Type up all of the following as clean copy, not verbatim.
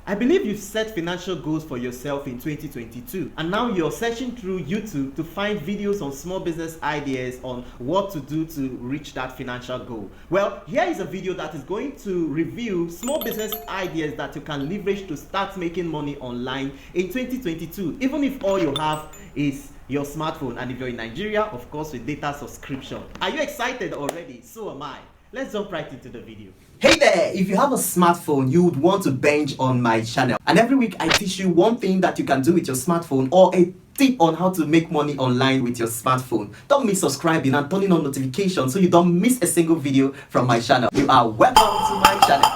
I believe you've set financial goals for yourself in 2022, and now you're searching through YouTube to find videos on small business ideas on what to do to reach that financial goal. Well, here is a video that is going to review small business ideas that you can leverage to start making money online in 2022, even if all you have is your smartphone, and if you're in Nigeria, of course, with data subscription. Are you excited already? So am I. Let's jump right into the video. Hey there! If you have a smartphone, you would want to binge on my channel. And every week I teach you one thing that you can do with your smartphone, or a tip on how to make money online with your smartphone. Don't miss subscribing and turning on notifications so you don't miss a single video from my channel. You are welcome to my channel.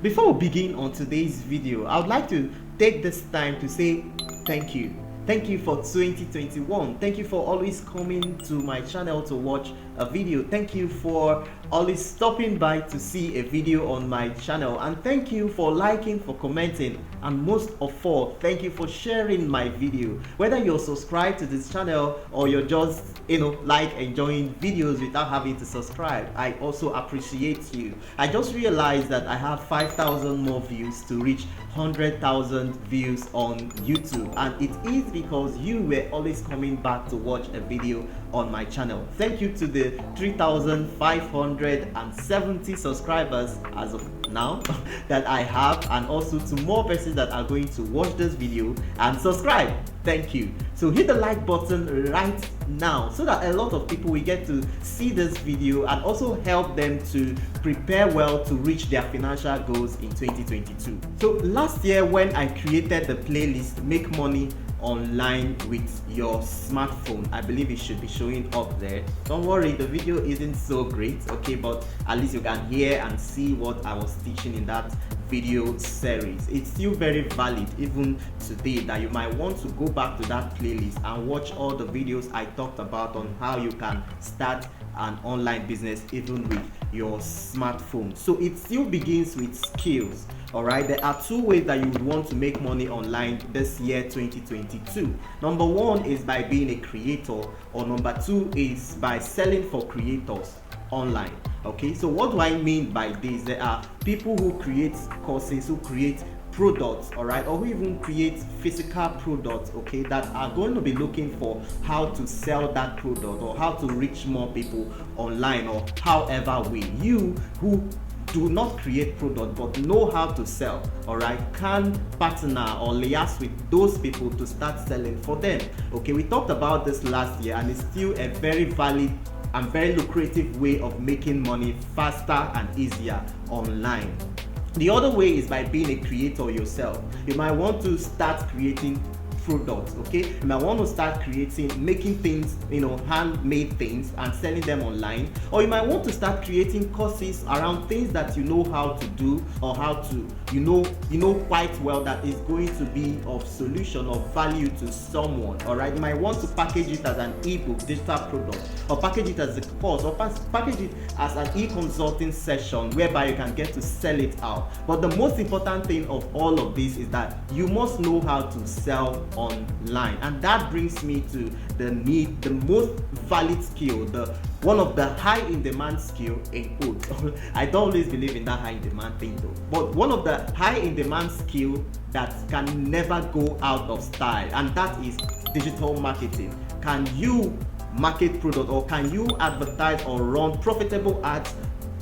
Before we begin on today's video, I would like to take this time to say thank you. Thank you for 2021. Thank you for always coming to my channel to watch a video. Thank you for always stopping by to see a video on my channel. And thank you for liking, for commenting, and most of all, thank you for sharing my video. Whether you're subscribed to this channel or you're just, like enjoying videos without having to subscribe, I also appreciate you. I just realized that I have 5,000 more views to reach 100,000 views on YouTube, and it is because you were always coming back to watch a video on my channel. Thank you to the 3,570 subscribers as of now that I have, and also to more persons that are going to watch this video and subscribe. Thank you. So hit the like button right now so that a lot of people will get to see this video and also help them to prepare well to reach their financial goals in 2022. So last year when I created the playlist Make Money Online with Your Smartphone, I believe it should be showing up there. Don't worry, the video isn't so great, okay, but at least you can hear and see what I was teaching in that video series. It's still very valid even today, that you might want to go back to that playlist and watch all the videos I talked about on how you can start an online business even with your smartphone. So it still begins with skills. All right, there are two ways that you would want to make money online this year 2022. Number one is by being a creator, or number two is by selling for creators online. Okay, so what do I mean by this? There are people who create courses, who create products, all right, or who even create physical products, okay, that are going to be looking for how to sell that product or how to reach more people online, or however way. You who do not create product but know how to sell, all right, can partner or liaise with those people to start selling for them. Okay, we talked about this last year, and it's still a very valid and very lucrative way of making money faster and easier online. The other way is by being a creator yourself. You might want to start creating products, okay? You might want to start making things, handmade things and selling them online, or you might want to start creating courses around things that you know how to do, or how to, you know quite well that is going to be of solution or value to someone, all right? You might want to package it as an ebook, digital product, or package it as a course, or package it as an e-consulting session whereby you can get to sell it out. But the most important thing of all of this is that you must know how to sell online, and that brings me to the most valid skill, one of the high in demand skill in quotes. I don't always believe in that high in demand thing though, but one of the high in demand skill that can never go out of style, and that is digital marketing. Can you market product, or can you advertise or run profitable ads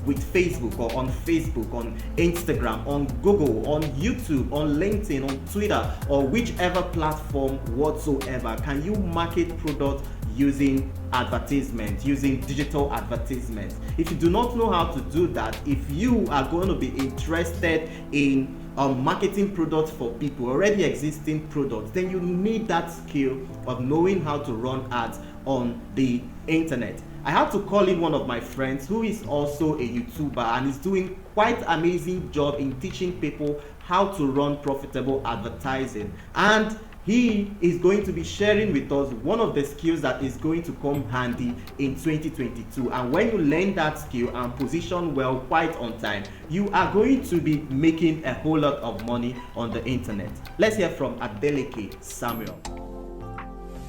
with Facebook, or on Facebook, on Instagram, on Google, on YouTube, on LinkedIn, on Twitter, or whichever platform whatsoever? Can you market products using advertisement, using digital advertisement? If you do not know how to do that, if you are going to be interested in marketing products for people, already existing products, then you need that skill of knowing how to run ads on the internet. I had to call in one of my friends who is also a YouTuber and is doing quite amazing job in teaching people how to run profitable advertising, and he is going to be sharing with us one of the skills that is going to come handy in 2022. And when you learn that skill and position well quite on time, you are going to be making a whole lot of money on the internet. Let's hear from Adeleke Samuel.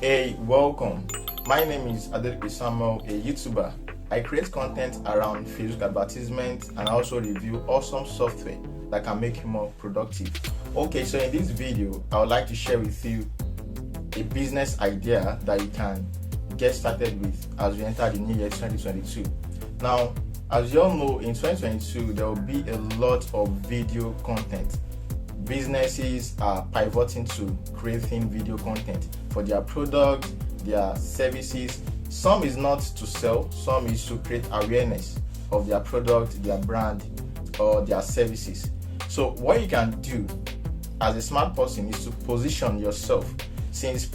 Hey, welcome. My name is Adeleke Samuel, a YouTuber. I create content around Facebook advertisements and I also review awesome software that can make you more productive. Okay, so in this video, I would like to share with you a business idea that you can get started with as we enter the new year 2022. Now, as you all know, in 2022, there will be a lot of video content. Businesses are pivoting to creating video content for their products, their services. Some is not to sell, some is to create awareness of their product, their brand, or their services. So what you can do as a smart person is to position yourself. Since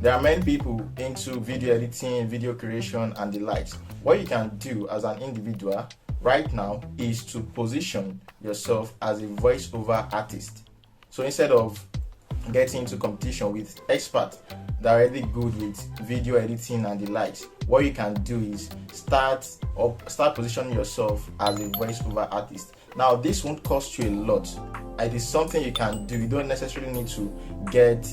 there are many people into video editing, video creation, and the likes. What you can do as an individual right now is to position yourself as a voiceover artist. So instead of getting into competition with experts that are already good with video editing and the likes, what you can do is start positioning yourself as a voiceover artist. Now, this won't cost you a lot. It is something you can do. You don't necessarily need to get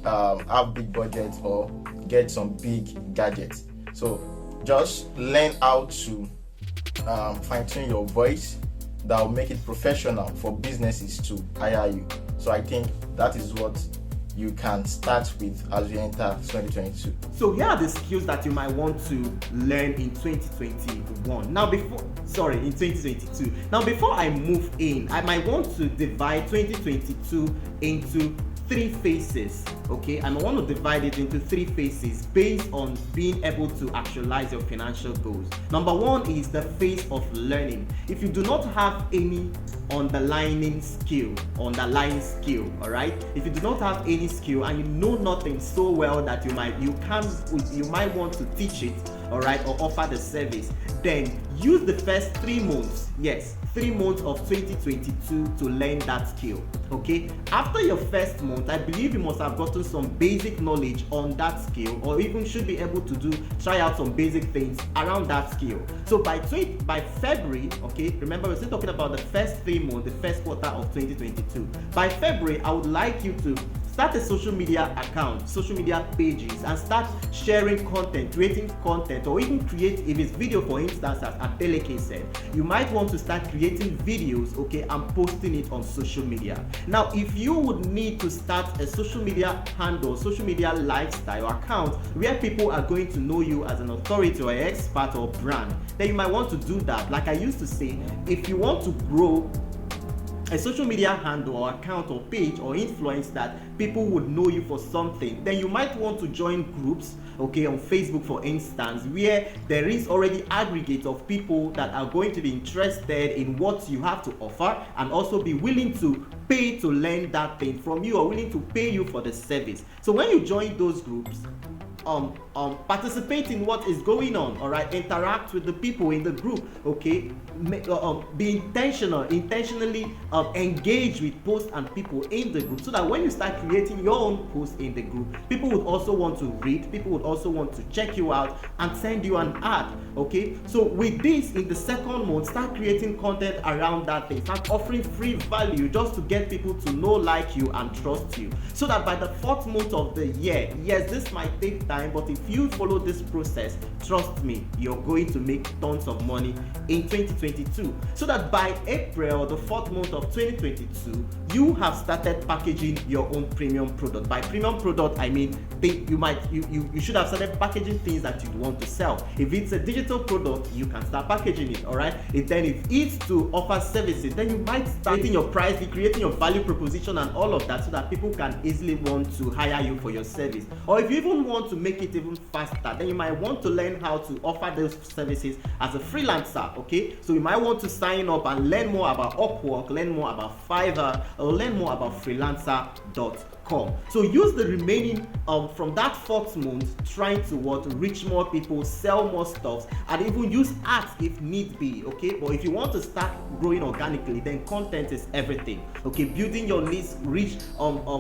have big budget or get some big gadgets. So just learn how to fine-tune your voice that will make it professional for businesses to hire you. So I think that is what you can start with as you enter 2022. So here are the skills that you might want to learn in 2021. In 2022. Now, before I move in, I might want to divide 2022 into 3 phases. Okay, I want to divide it into 3 phases based on being able to actualize your financial goals. Number 1 is the phase of learning. If you do not have any underlying skill, all right, if you do not have any skill and you know nothing so well that you might want to teach it, all right, or offer the service, then use the first 3 months, 3 months of 2022 to learn that skill. Okay, after your first month, I believe you must have gotten some basic knowledge on that skill, or even should be able to try out some basic things around that skill. So by February, okay, remember we're still talking about the first 3 months, the first quarter of 2022. By February, I would like you to start a social media account, social media pages, and start sharing content, creating content, or even create, if it's video, for instance, as Adeleke said, you might want to start creating videos, okay, and posting it on social media. Now, if you would need to start a social media handle, social media lifestyle account where people are going to know you as an authority or an expert or brand, then you might want to do that. Like I used to say, if you want to grow a social media handle or account or page or influence that people would know you for something, then you might want to join groups, okay, on Facebook, for instance, where there is already aggregate of people that are going to be interested in what you have to offer and also be willing to pay to learn that thing from you, or willing to pay you for the service. So when you join those groups, participate in what is going on, all right, interact with the people in the group, okay, be intentionally engage with posts and people in the group, so that when you start creating your own posts in the group, people would also want to read, people would also want to check you out and send you an ad. Okay, so with this, in the second month, start creating content around that thing, start offering free value just to get people to know, like you, and trust you, so that by the 4th month of the year, yes, this might take time, but if you follow this process, trust me, you're going to make tons of money in 2022, so that by April, the 4th month of 2022, you have started packaging your own premium product. By premium product, I mean you should have started packaging things that you want to sell. If it's a digital product, you can start packaging it, all right? If it's to offer services, then you might start creating your price, creating your value proposition and all of that, so that people can easily want to hire you for your service. Or if you even want to make it even faster, then you might want to learn how to offer those services as a freelancer. Okay, so you might want to sign up and learn more about Upwork, learn more about Fiverr, or learn more about freelancer.com. So use the remaining from that 4th month trying to reach more people, sell more stuff, and even use ads if need be. Okay, but if you want to start growing organically, then content is everything. Okay, building your list,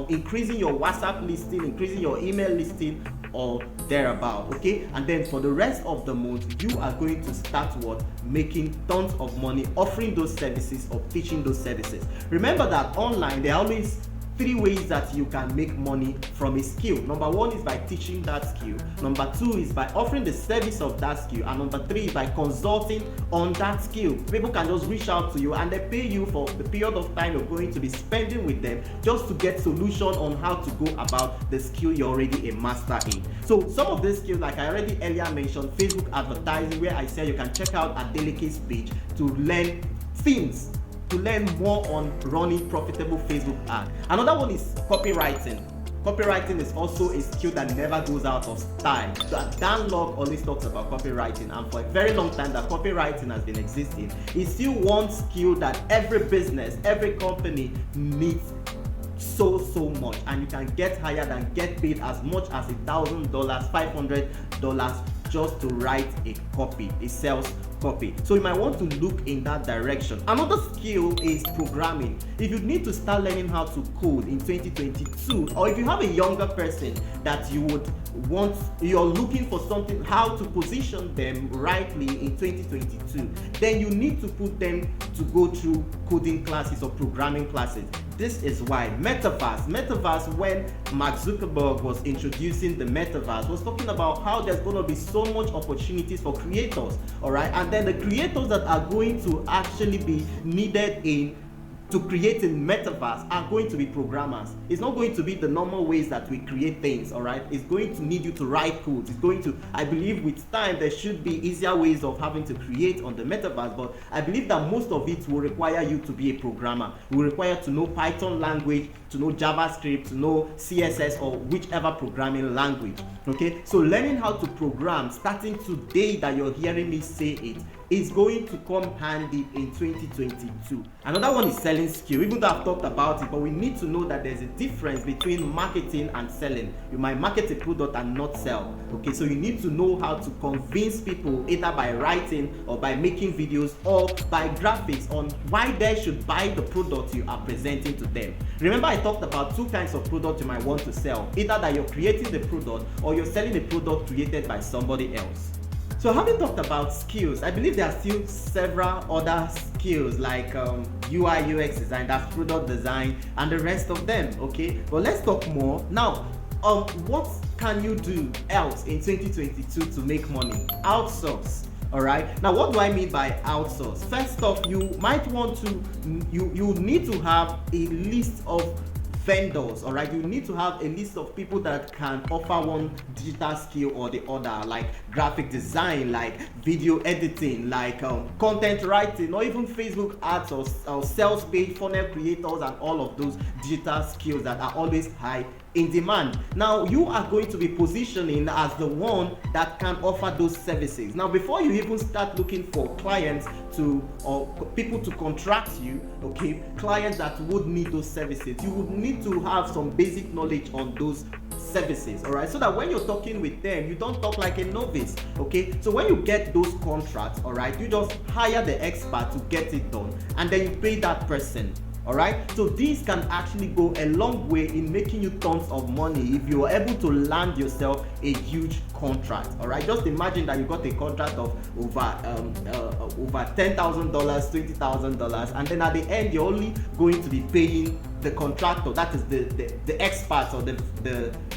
increasing your WhatsApp listing, increasing your email listing, or thereabout. Okay, and then for the rest of the month, you are going to start making tons of money offering those services or teaching those services. Remember that online, there are always three ways that you can make money from a skill. Number one is by teaching that skill. Number two is by offering the service of that skill. And number three is by consulting on that skill. People can just reach out to you and they pay you for the period of time you're going to be spending with them just to get solution on how to go about the skill you're already a master in. So some of these skills, like I already earlier mentioned, Facebook advertising, where I said you can check out Adeleke's page to learn things, to learn more on running profitable Facebook ads. Another one is copywriting. Copywriting is also a skill that never goes out of style. Dan Lok always talks about copywriting, and for a very long time that copywriting has been existing. It's still one skill that every business, every company needs so much, and you can get hired and get paid as much as $1,000, $500 just to write a copy, a sales copy. So you might want to look in that direction. Another skill is programming. If you need to start learning how to code in 2022, or if you have a younger person that you would want, you're looking for something, how to position them rightly in 2022, then you need to put them to go through coding classes or programming classes. This is why Metaverse, when Mark Zuckerberg was introducing the Metaverse, was talking about how there's going to be so much opportunities for creators, all right? And then the creators that are going to actually be needed to create in Metaverse are going to be programmers. It's not going to be the normal ways that we create things, all right? It's going to need you to write codes. It's going to, I believe with time, there should be easier ways of having to create on the Metaverse, but I believe that most of it will require you to be a programmer. Will require to know Python language, to know JavaScript, to know CSS, or whichever programming language, okay? So learning how to program, starting today that you're hearing me say it, is going to come handy in 2022. Another one is selling skill. Even though I've talked about it, but we need to know that there's a difference between marketing and selling. You might market a product and not sell. Okay, so you need to know how to convince people either by writing or by making videos or by graphics on why they should buy the product you are presenting to them. Remember, I talked about two kinds of product you might want to sell. Either that you're creating the product or you're selling a product created by somebody else. So having talked about skills, I believe there are still several other skills like UI UX design, that's product design, and the rest of them, okay? But let's talk more. Now, what can you do else in 2022 to make money? Outsource. All right. Now, what do I mean by outsource? First off, you might want to, you need to have a list of vendors, all right? You need to have a list of people that can offer one digital skill or the other, like graphic design, like video editing, like content writing, or even Facebook ads or sales page funnel creators, and all of those digital skills that are always high in demand. Now you are going to be positioning as the one that can offer those services. Now before you even start looking for clients or people to contract you, okay, clients that would need those services, you would need to have some basic knowledge on those services, all right, so that when you're talking with them, you don't talk like a novice, okay? So when you get those contracts, all right, you just hire the expert to get it done, and then you pay that person. All right, so these can actually go a long way in making you tons of money if you are able to land yourself a huge contract. All right, just imagine that you got a contract of over $10,000, $20,000, and then at the end you're only going to be paying the contractor, that is the experts or the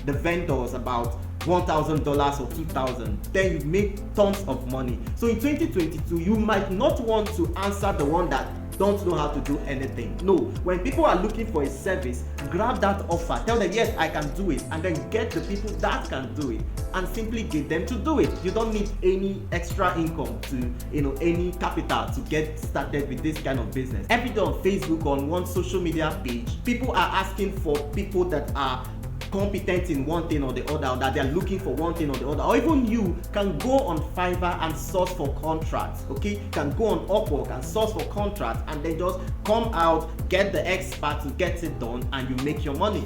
vendors, about $1,000 or $2,000. Then you make tons of money. So in 2022, you might not want to answer the one that don't know how to do anything. No, when people are looking for a service, grab that offer, tell them yes, I can do it, and then get the people that can do it and simply get them to do it. You don't need any extra income to, any capital to get started with this kind of business. Every day on Facebook, on one social media page, people are asking for people that are competent in one thing or the other, or that they are looking for one thing or the other. Or even you can go on Fiverr and source for contracts, okay? You can go on Upwork and source for contracts, and then just come out, get the expert to get it done, and you make your money.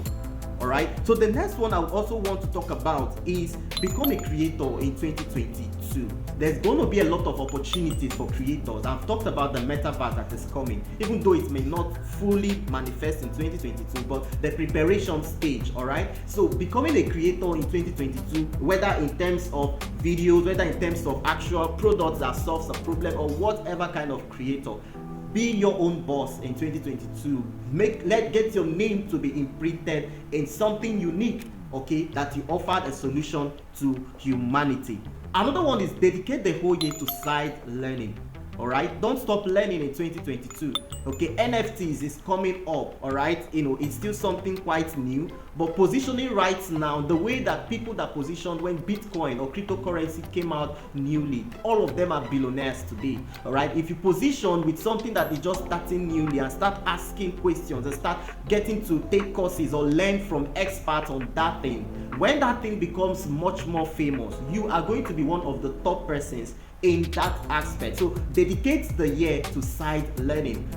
All right, so the next one I also want to talk about is become a creator in 2022. There's going to be a lot of opportunities for creators. I've talked about the metaverse that is coming, even though it may not fully manifest in 2022, but the preparation stage. All right, so becoming a creator in 2022, whether in terms of videos, whether in terms of actual products that solves a problem, or whatever kind of creator, be your own boss in 2022. Get your name to be imprinted in something unique, okay, that you offered a solution to humanity. Another one is dedicate the whole year to side learning. All right, don't stop learning in 2022. Okay, NFTs is coming up. All right, it's still something quite new, but positioning right now, the way that people that positioned when Bitcoin or cryptocurrency came out newly, all of them are billionaires today. All right, if you position with something that is just starting newly and start asking questions and start getting to take courses or learn from experts on that thing, when that thing becomes much more famous, you are going to be one of the top persons in that aspect. So dedicate the year to side learning.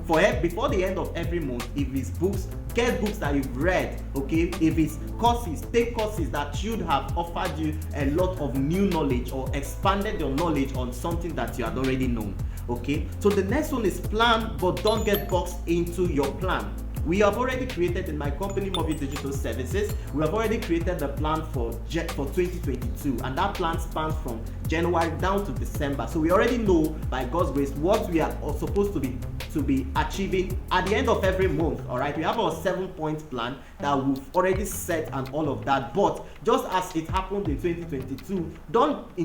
Before the end of every month, if it's books, get books that you've read. Okay, if it's courses, take courses that should have offered you a lot of new knowledge or expanded your knowledge on something that you had already known. Okay, so the next one is plan, but don't get boxed into your plan. We have already created in my company, Movie Digital Services, we have already created the plan for 2022, and that plan spans from January down to December. So we already know by God's grace what we are supposed to be achieving at the end of every month. All right, we have our 7-point plan that we've already set and all of that. But just as it happened in 2022, don't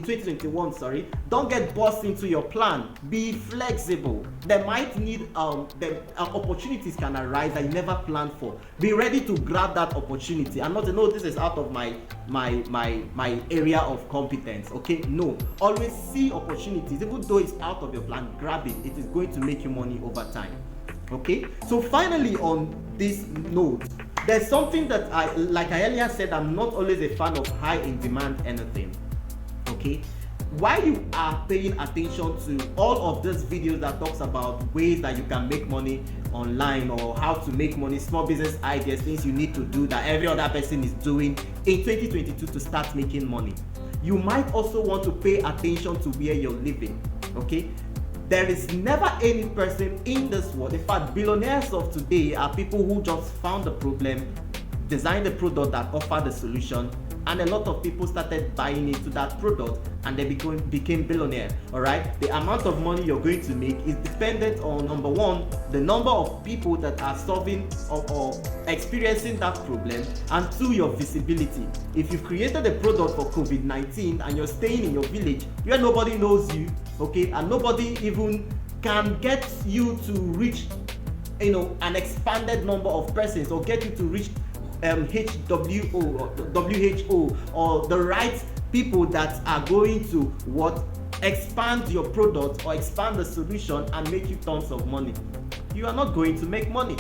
get boxed into your plan. Be flexible. There might need opportunities can arise that you never planned for. Be ready to grab that opportunity and not know this is out of my area of competence. Okay, no, always see opportunities. Even though it's out of your plan, grab it. It is going to make you money over time. Okay, so finally on this note, there's something that like I earlier said, I'm not always a fan of high in demand anything. Okay, while you are paying attention to all of these videos that talks about ways that you can make money online or how to make money, small business ideas, things you need to do that every other person is doing in 2022 to start making money, you might also want to pay attention to where you're living. Okay, there is never any person in this world, in fact billionaires of today are people who just found the problem, designed the product that offered the solution, and a lot of people started buying into that product and they became billionaire. All right, the amount of money you're going to make is dependent on, number one, the number of people that are solving or experiencing that problem, and two, your visibility. If you've created a product for COVID-19 and you're staying in your village where nobody knows you, okay, and nobody even can get you to reach an expanded number of persons or get you to reach WHO or the right people that are going to expand your product or expand the solution and make you tons of money, you are not going to make money.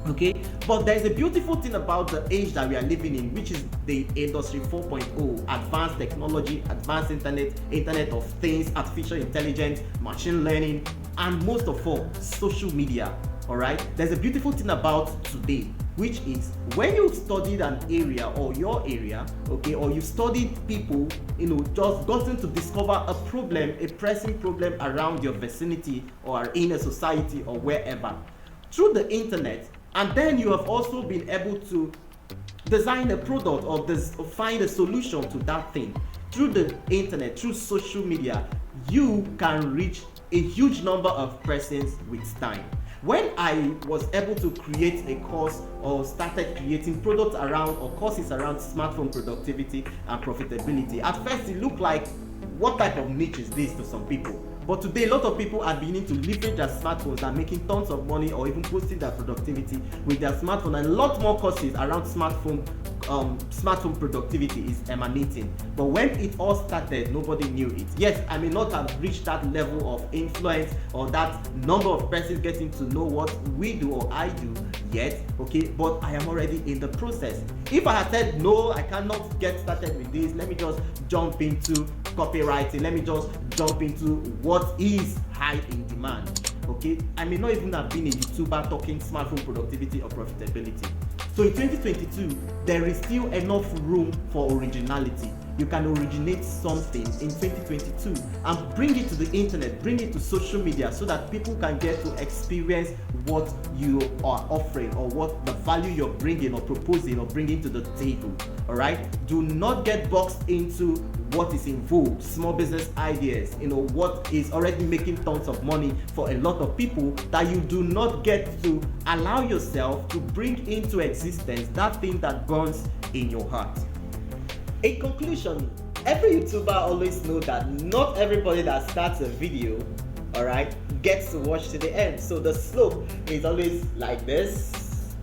Okay, but there is a beautiful thing about the age that we are living in, which is the industry 4.0, advanced technology, advanced internet of things, artificial intelligence, machine learning, and most of all, social media. All right, there's a beautiful thing about today, which is when you've studied an area or your area, okay, or you studied people, just gotten to discover a problem, a pressing problem around your vicinity or in a society or wherever through the internet, and then you have also been able to design a product or find a solution to that thing through the internet, through social media, you can reach a huge number of persons with time. When I was able to create a course or started creating products around or courses around smartphone productivity and profitability, at first it looked like, what type of niche is this to some people? But today, a lot of people are beginning to leverage their smartphones and making tons of money or even boosting their productivity with their smartphone, and a lot more courses around smartphone productivity is emanating. But when it all started, nobody knew it. Yes, I may not have reached that level of influence or that number of persons getting to know what we do or I do yet, okay, but I am already in the process. If I had said, no, I cannot get started with this, let me just jump into copywriting, let me just jump into what is high in demand, okay, I may not even have been a YouTuber talking smartphone productivity or profitability. So in 2022, there is still enough room for originality. You can originate something in 2022 and bring it to the internet, bring it to social media so that people can get to experience what you are offering or what the value you're bringing or proposing or bringing to the table. All right? Do not get boxed into what is involved, small business ideas, what is already making tons of money for a lot of people, that you do not get to allow yourself to bring into existence that thing that burns in your heart. In conclusion, every YouTuber always know that not everybody that starts a video, alright, gets to watch to the end. So the slope is always like this.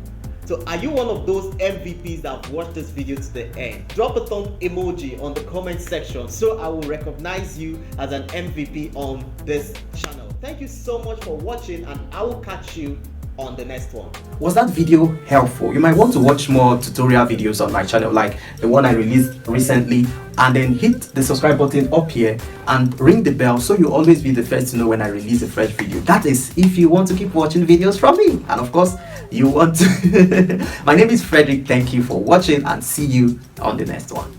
So are you one of those MVPs that have watched this video to the end? Drop a thumb emoji on the comment section so I will recognize you as an MVP on this channel. Thank you so much for watching, and I will catch you on the next one. Was that video helpful? You might want to watch more tutorial videos on my channel, like the one I released recently, and then hit the subscribe button up here and ring the bell so you always be the first to know when I release a fresh video. That is if you want to keep watching videos from me, and of course you want to. My name is Frederick. Thank you for watching, and see you on the next one.